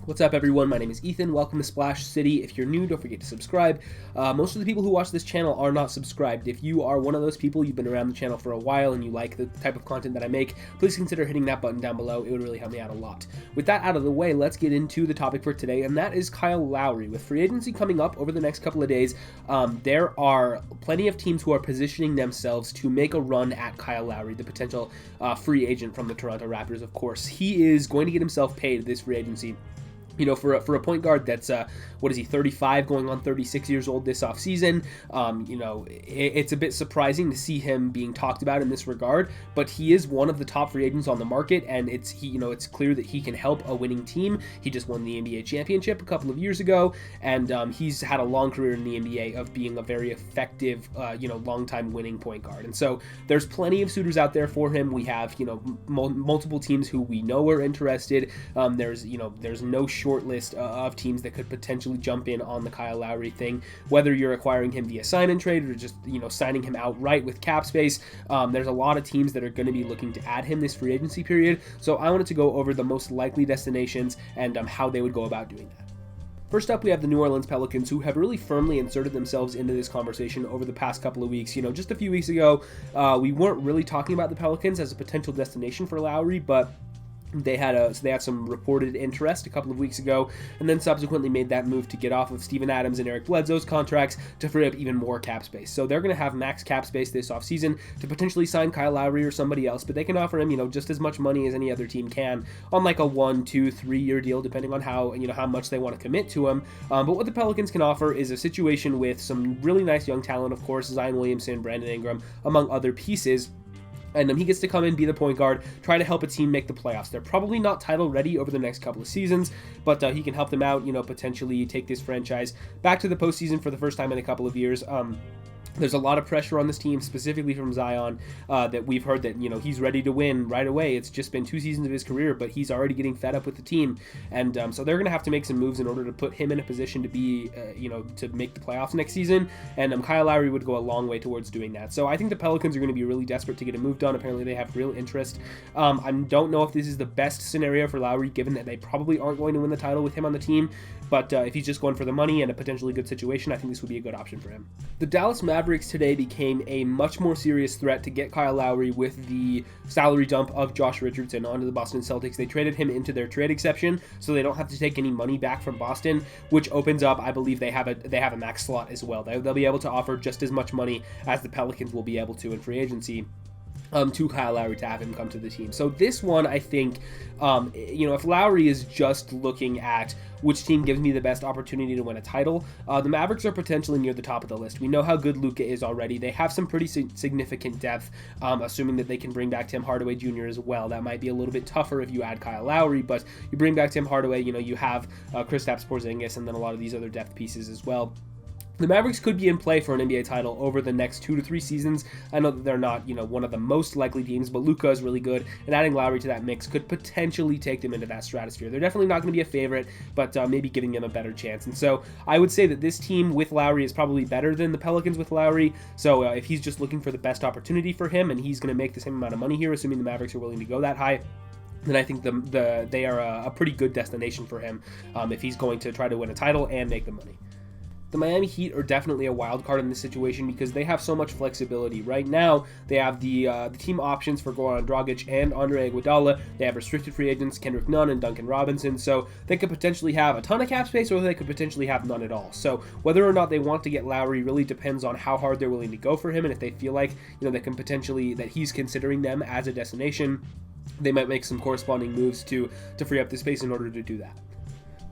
What's up, everyone? My name is Ethan. Welcome to Splash City. If you're new, don't forget to subscribe. Most of the people who watch this channel are not subscribed. If you are one of those people, you've been around the channel for a while and you like the type of content that I make, please consider hitting that button down below. It would really help me out a lot. With that out of the way, let's get into the topic for today, and that is Kyle Lowry. With free agency coming up over the next couple of days, there are plenty of teams who are positioning themselves to make a run at Kyle Lowry, the potential free agent from the Toronto Raptors, of course. He is going to get himself paid this free agency. You know, for a point guard that's, 35, going on 36 years old this offseason, it's a bit surprising to see him being talked about in this regard, but he is one of the top free agents on the market, and it's clear that he can help a winning team. He just won the NBA championship a couple of years ago, and he's had a long career in the NBA of being a very effective, long-time winning point guard. And so there's plenty of suitors out there for him. We have, multiple teams who we know are interested. There's no short list of teams that could potentially jump in on the Kyle Lowry thing, whether you're acquiring him via sign and trade or just signing him outright with cap space. There's a lot of teams that are going to be looking to add him this free agency period, so I wanted to go over the most likely destinations and how they would go about doing that. First up, we have the New Orleans Pelicans, who have really firmly inserted themselves into this conversation over the past couple of weeks. Just a few weeks ago, we weren't really talking about the Pelicans as a potential destination for Lowry, but they had some reported interest a couple of weeks ago, and then subsequently made that move to get off of Steven Adams and Eric Bledsoe's contracts to free up even more cap space. So they're going to have max cap space this offseason to potentially sign Kyle Lowry or somebody else, but they can offer him, just as much money as any other team can on like a 1, 2, 3 year deal, depending on how much they want to commit to him. But what the Pelicans can offer is a situation with some really nice young talent, of course, Zion Williamson, Brandon Ingram, among other pieces. And he gets to come in, be the point guard, try to help a team make the playoffs. They're probably not title ready over the next couple of seasons, but he can help them out, potentially take this franchise back to the postseason for the first time in a couple of years. There's a lot of pressure on this team, specifically from Zion, that we've heard that, he's ready to win right away. It's just been 2 seasons of his career, but he's already getting fed up with the team. And so they're going to have to make some moves in order to put him in a position to be, to make the playoffs next season. And Kyle Lowry would go a long way towards doing that. So I think the Pelicans are going to be really desperate to get a move done. Apparently they have real interest. I don't know if this is the best scenario for Lowry, given that they probably aren't going to win the title with him on the team. But if he's just going for the money and a potentially good situation, I think this would be a good option for him. The Dallas Mavericks today became a much more serious threat to get Kyle Lowry with the salary dump of Josh Richardson onto the Boston Celtics. They traded him into their trade exception, so they don't have to take any money back from Boston, which opens up, I believe they have a max slot as well. They'll be able to offer just as much money as the Pelicans will be able to in free agency. To Kyle Lowry to have him come to the team. So this one, I think, if Lowry is just looking at which team gives me the best opportunity to win a title, the Mavericks are potentially near the top of the list. We know how good Luka is already. They have some pretty significant depth, assuming that they can bring back Tim Hardaway Jr. as well. That might be a little bit tougher if you add Kyle Lowry, but you bring back Tim Hardaway, you have Kristaps Porzingis and then a lot of these other depth pieces as well. The Mavericks could be in play for an NBA title over the next 2 to 3 seasons. I know that they're not, one of the most likely teams, but Luka is really good, and adding Lowry to that mix could potentially take them into that stratosphere. They're definitely not going to be a favorite, but maybe giving them a better chance. And so I would say that this team with Lowry is probably better than the Pelicans with Lowry. So if he's just looking for the best opportunity for him, and he's going to make the same amount of money here, assuming the Mavericks are willing to go that high, then I think they are a pretty good destination for him if he's going to try to win a title and make the money. The Miami Heat are definitely a wild card in this situation because they have so much flexibility. Right now, they have the team options for Goran Dragic and Andre Iguodala. They have restricted free agents Kendrick Nunn and Duncan Robinson, so they could potentially have a ton of cap space or they could potentially have none at all. So whether or not they want to get Lowry really depends on how hard they're willing to go for him, and if they feel like they can potentially, that he's considering them as a destination, they might make some corresponding moves to free up the space in order to do that.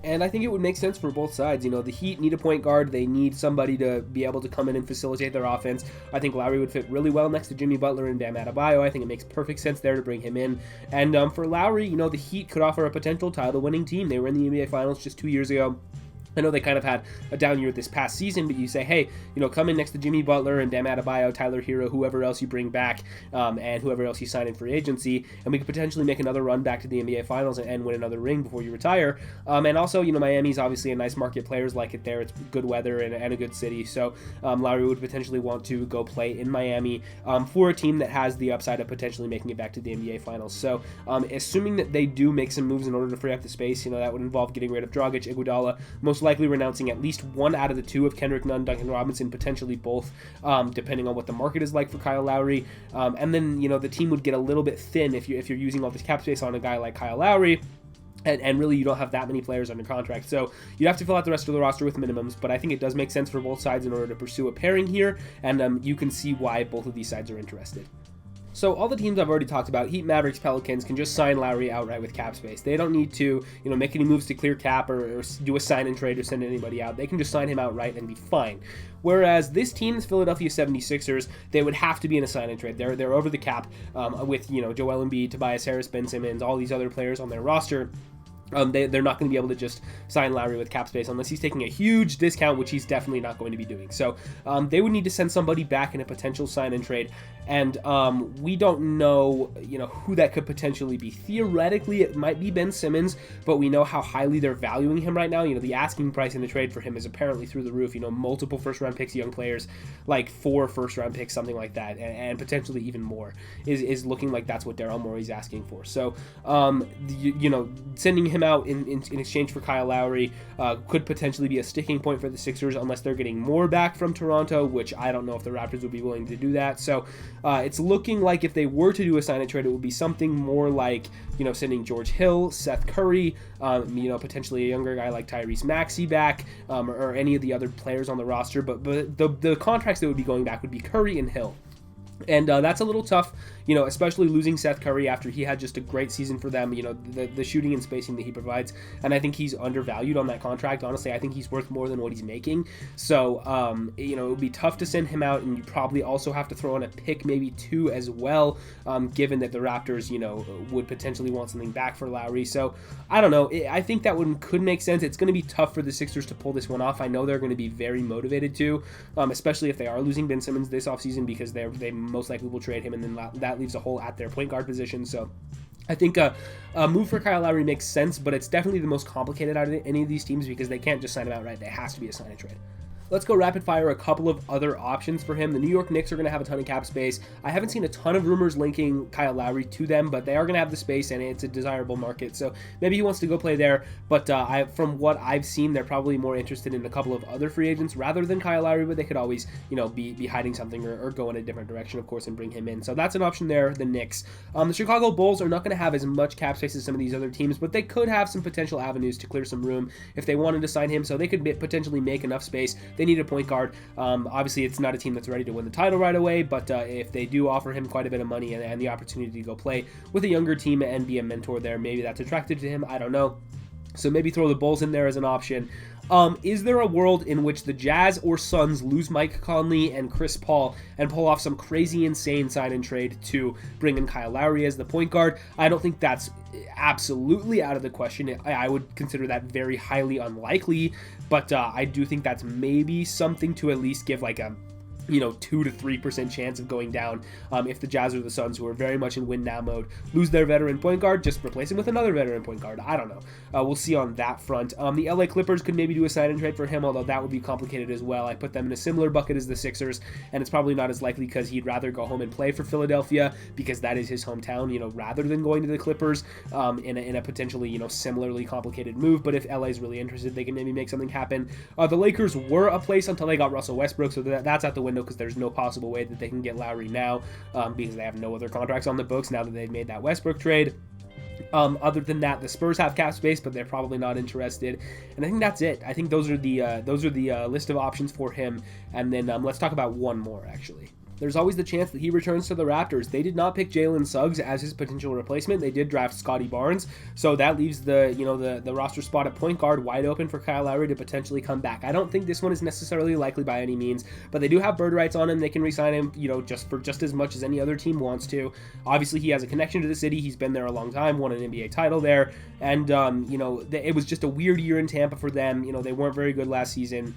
And I think it would make sense for both sides. The Heat need a point guard. They need somebody to be able to come in and facilitate their offense. I think Lowry would fit really well next to Jimmy Butler and Bam Adebayo. I think it makes perfect sense there to bring him in. And for Lowry, the Heat could offer a potential title-winning team. They were in the NBA Finals just 2 years ago. I know they kind of had a down year this past season, but you say, hey, come in next to Jimmy Butler and Bam Adebayo, Tyler Hero, whoever else you bring back, and whoever else you sign in free agency, and we could potentially make another run back to the NBA Finals and win another ring before you retire. And also, Miami's obviously a nice market. Players like it there. It's good weather and a good city. So Lowry would potentially want to go play in Miami for a team that has the upside of potentially making it back to the NBA Finals. So assuming that they do make some moves in order to free up the space, that would involve getting rid of Dragic, Iguodala, most likely renouncing at least one out of the two of Kendrick Nunn, Duncan Robinson, potentially both, depending on what the market is like for Kyle Lowry. And then, the team would get a little bit thin if you're using all this cap space on a guy like Kyle Lowry. And really, you don't have that many players under contract. So you'd have to fill out the rest of the roster with minimums, but I think it does make sense for both sides in order to pursue a pairing here, and you can see why both of these sides are interested. So all the teams I've already talked about, Heat, Mavericks, Pelicans, can just sign Lowry outright with cap space. They don't need to, make any moves to clear cap or do a sign and trade or send anybody out. They can just sign him outright and be fine. Whereas this team, the Philadelphia 76ers, they would have to be in a sign and trade. They're over the cap with, Joel Embiid, Tobias Harris, Ben Simmons, all these other players on their roster. They're not going to be able to just sign Lowry with cap space unless he's taking a huge discount, which he's definitely not going to be doing. So they would need to send somebody back in a potential sign and trade, and we don't know, who that could potentially be. Theoretically, it might be Ben Simmons, but we know how highly they're valuing him right now. The asking price in the trade for him is apparently through the roof. Multiple first-round picks, young players, like 4 first-round picks, something like that, and potentially even more is looking like that's what Daryl Morey's asking for. So, sending him out in exchange for Kyle Lowry could potentially be a sticking point for the Sixers unless they're getting more back from Toronto, which I don't know if the Raptors would be willing to do that. So it's looking like if they were to do a sign and trade, it would be something more like sending George Hill, Seth Curry, potentially a younger guy like Tyrese Maxey back, or any of the other players on the roster. But the contracts that would be going back would be Curry and Hill. And that's a little tough, especially losing Seth Curry after he had just a great season for them, the shooting and spacing that he provides. And I think he's undervalued on that contract. Honestly, I think he's worth more than what he's making. So, it would be tough to send him out, and you probably also have to throw in a pick, maybe 2 as well, given that the Raptors, would potentially want something back for Lowry. So, I don't know. I think that one could make sense. It's going to be tough for the Sixers to pull this one off. I know they're going to be very motivated to, especially if they are losing Ben Simmons this offseason, because they most likely will trade him, and then that leaves a hole at their point guard position. So I think a move for Kyle Lowry makes sense, but it's definitely the most complicated out of any of these teams because they can't just sign him outright. There has to be a sign and trade. Let's go rapid fire a couple of other options for him. The New York Knicks are going to have a ton of cap space. I haven't seen a ton of rumors linking Kyle Lowry to them, but they are going to have the space, and it's a desirable market. So maybe he wants to go play there. But from what I've seen, they're probably more interested in a couple of other free agents rather than Kyle Lowry, but they could always, be hiding something or go in a different direction, of course, and bring him in. So that's an option there, the Knicks. The Chicago Bulls are not going to have as much cap space as some of these other teams, but they could have some potential avenues to clear some room if they wanted to sign him. So they could potentially make enough space. They need a point guard. Obviously, it's not a team that's ready to win the title right away, but if they do offer him quite a bit of money and the opportunity to go play with a younger team and be a mentor there, maybe that's attractive to him. I don't know. So maybe throw the Bulls in there as an option. Is there a world in which the Jazz or Suns lose Mike Conley and Chris Paul and pull off some crazy, insane sign and trade to bring in Kyle Lowry as the point guard? I don't think that's absolutely out of the question. I would consider that very highly unlikely, but I do think that's maybe something to at least give like a 2 to 3% chance of going down if the Jazz or the Suns, who are very much in win now mode, lose their veteran point guard, just replace him with another veteran point guard. I don't know. We'll see on that front. The LA Clippers could maybe do a sign and trade for him, although that would be complicated as well. I put them in a similar bucket as the Sixers, and it's probably not as likely because he'd rather go home and play for Philadelphia because that is his hometown, rather than going to the Clippers in a potentially, similarly complicated move. But if LA is really interested, they can maybe make something happen. The Lakers were a place until they got Russell Westbrook, so that's out the window because there's no possible way that they can get Lowry now because they have no other contracts on the books now that they've made that Westbrook trade. Other than that, the Spurs have cap space, but they're probably not interested. And I think that's it. I think those are the list of options for him. And then let's talk about one more, actually. there's always the chance that he returns to the Raptors. They did not pick Jalen Suggs as his potential replacement. They did draft Scotty Barnes, so that leaves the roster spot at point guard wide open for Kyle Lowry to potentially come back. I don't think this one is necessarily likely by any means, but they do have bird rights on him. They can re-sign him, just as much as any other team wants to. Obviously, he has a connection to the city. He's been there a long time, won an NBA title there, and it was just a weird year in Tampa for them. They weren't very good last season.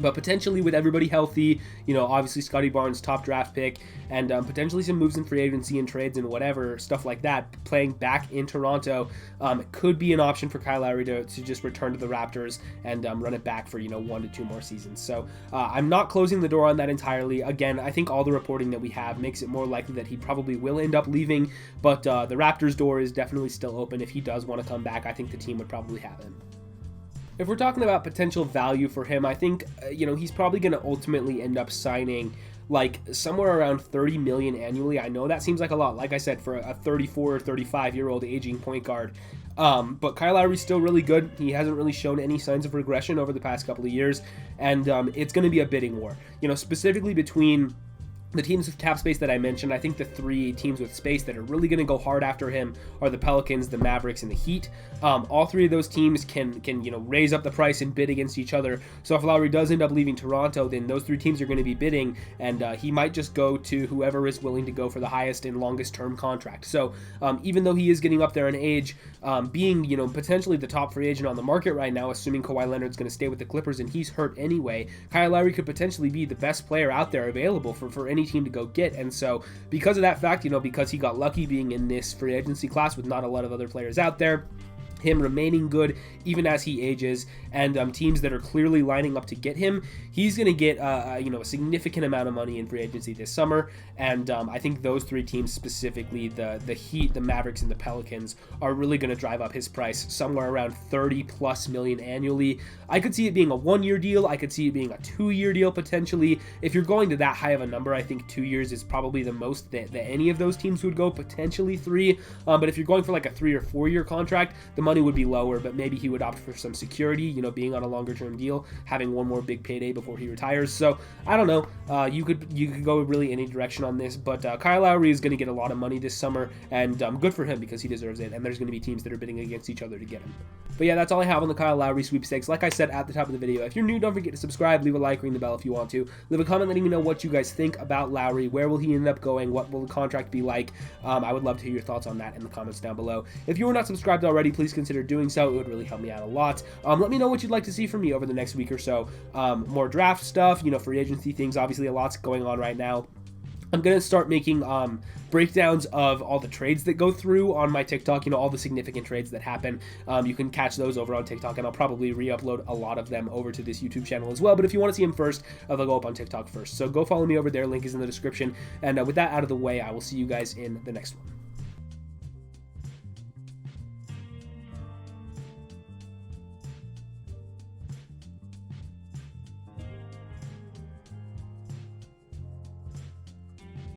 But potentially with everybody healthy, obviously Scotty Barnes, top draft pick, and potentially some moves in free agency and trades and whatever, stuff like that, playing back in Toronto, it could be an option for Kyle Lowry to just return to the Raptors and run it back for, 1 to 2 more seasons. So I'm not closing the door on that entirely. Again, I think all the reporting that we have makes it more likely that he probably will end up leaving, but the Raptors door is definitely still open. If he does want to come back, I think the team would probably have him. If we're talking about potential value for him, I think, he's probably going to ultimately end up signing like somewhere around $30 million annually. I know that seems like a lot, like I said, for a 34 or 35-year-old aging point guard. But Kyle Lowry's still really good. He hasn't really shown any signs of regression over the past couple of years, and it's going to be a bidding war, specifically between the teams with cap space that I mentioned. I think the 3 teams with space that are really going to go hard after him are the Pelicans, the Mavericks, and the Heat. All 3 of those teams can raise up the price and bid against each other. So if Lowry does end up leaving Toronto, then those 3 teams are going to be bidding, and he might just go to whoever is willing to go for the highest and longest term contract. So even though he is getting up there in age, being potentially the top free agent on the market right now, assuming Kawhi Leonard's going to stay with the Clippers and he's hurt anyway, Kyle Lowry could potentially be the best player out there available for any team to go get. And so because of that fact, because he got lucky being in this free agency class with not a lot of other players out there, him remaining good even as he ages, and teams that are clearly lining up to get him, he's going to get a significant amount of money in free agency this summer. And I think those 3 teams, specifically the Heat, the Mavericks, and the Pelicans, are really going to drive up his price somewhere around $30+ million annually. I could see it being a 1-year deal. I could see it being a 2-year deal potentially. If you're going to that high of a number, I think 2 years is probably the most that any of those teams would go, potentially 3. But if you're going for like a 3 or 4-year contract, the money would be lower, but maybe he would opt for some security, being on a longer term deal, having one more big payday before he retires. So I don't know. You could go really any direction on this, but Kyle Lowry is going to get a lot of money this summer, and good for him because he deserves it. And there's going to be teams that are bidding against each other to get him. But yeah, that's all I have on the Kyle Lowry sweepstakes. Like I said at the top of the video, if you're new, don't forget to subscribe, leave a like, ring the bell if you want to. Leave a comment letting me know what you guys think about Lowry. Where will he end up going? What will the contract be like? I would love to hear your thoughts on that in the comments down below. If you are not subscribed already, please consider doing so. It would really help me out a lot. Let me know what you'd like to see from me over the next week or so. More draft stuff, free agency things. Obviously, a lot's going on right now. I'm going to start making breakdowns of all the trades that go through on my TikTok, all the significant trades that happen. You can catch those over on TikTok, and I'll probably re-upload a lot of them over to this YouTube channel as well. But if you want to see them first, they'll go up on TikTok first. So go follow me over there. Link is in the description. And with that out of the way, I will see you guys in the next one.